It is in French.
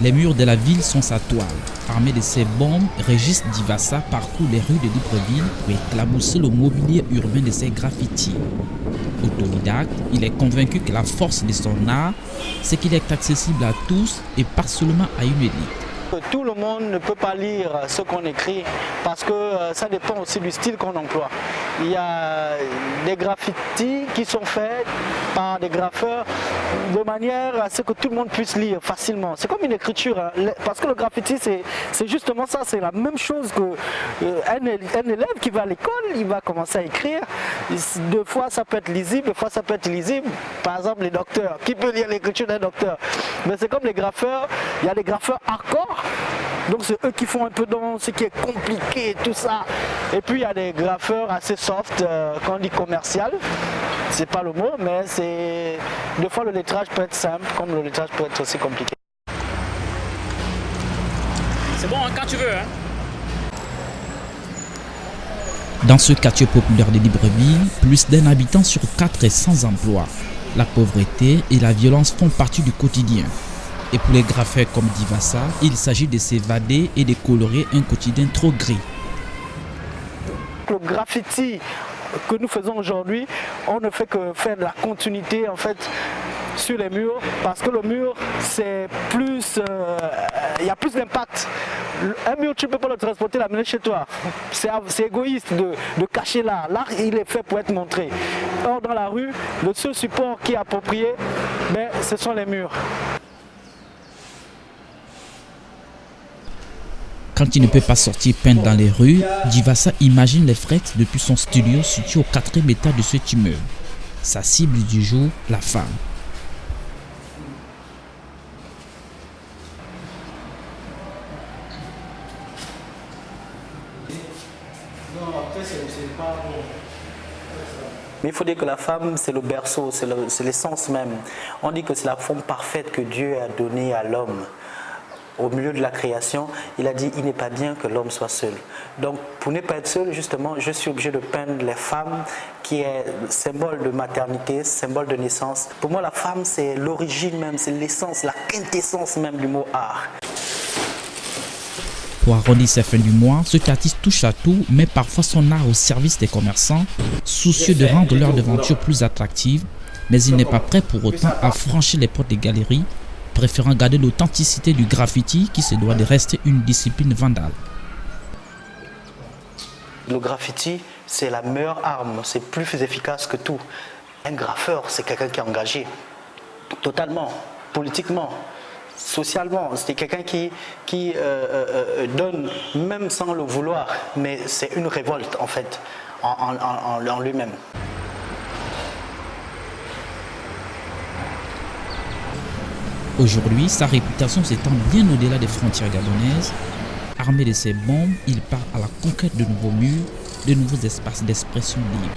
Les murs de la ville sont sa toile. Armé de ses bombes, Régis Divassa parcourt les rues de Libreville pour éclabousser le mobilier urbain de ses graffitis. Autodidacte, il est convaincu que la force de son art, c'est qu'il est accessible à tous et pas seulement à une élite. Tout le monde ne peut pas lire ce qu'on écrit parce que ça dépend aussi du style qu'on emploie. Il y a des graffitis qui sont faits par des graffeurs de manière à ce que tout le monde puisse lire facilement. C'est comme une écriture, hein, parce que le graffiti c'est justement ça, c'est la même chose qu'un élève qui va à l'école, il va commencer à écrire. Deux fois ça peut être lisible, deux fois ça peut être illisible. Par exemple les docteurs, qui peut lire l'écriture d'un docteur? Mais c'est comme les graffeurs, il y a des graffeurs hardcore. Donc c'est eux qui font un peu dans ce qui est compliqué, tout ça. Et puis il y a des graffeurs assez soft, quand on dit commercial, c'est pas le mot, mais c'est des fois le lettrage peut être simple, comme le lettrage peut être aussi compliqué. C'est bon, hein, quand tu veux. Hein. Dans ce quartier populaire de Libreville, plus d'un habitant sur 4 est sans emploi. La pauvreté et la violence font partie du quotidien. Et pour les graffeurs comme Divassa, il s'agit de s'évader et de colorer un quotidien trop gris. Le graffiti que nous faisons aujourd'hui, on ne fait que faire de la continuité en fait sur les murs, parce que le mur c'est plus, il y a plus d'impact. Un mur tu ne peux pas le transporter, l'amener chez toi. C'est égoïste de cacher l'art. L'art il est fait pour être montré. Or dans la rue, le seul support qui est approprié, ce sont les murs. Quand il ne peut pas sortir peindre dans les rues, Divassa imagine les fresques depuis son studio situé au 4e étage de cet immeuble. Sa cible du jour, la femme. Mais il faut dire que la femme, c'est le berceau, c'est l'essence même. On dit que c'est la forme parfaite que Dieu a donnée à l'homme. Au milieu de la création, il a dit il n'est pas bien que l'homme soit seul. Donc pour ne pas être seul, justement, je suis obligé de peindre les femmes qui est symbole de maternité, symbole de naissance. Pour moi, la femme, c'est l'origine même, c'est l'essence, la quintessence même du mot art. Pour arrondir ses fins du mois, cet artiste touche à tout, met parfois son art au service des commerçants, soucieux de rendre leur devanture plus attractive, mais il n'est pas prêt pour autant à franchir les portes des galeries, préférant garder l'authenticité du graffiti qui se doit de rester une discipline vandale. Le graffiti, c'est la meilleure arme, c'est plus efficace que tout. Un graffeur, c'est quelqu'un qui est engagé, totalement, politiquement, socialement. C'est quelqu'un qui donne, même sans le vouloir, mais c'est une révolte en fait, en lui-même. Aujourd'hui, sa réputation s'étend bien au-delà des frontières gabonaises. Armé de ses bombes, il part à la conquête de nouveaux murs, de nouveaux espaces d'expression libre.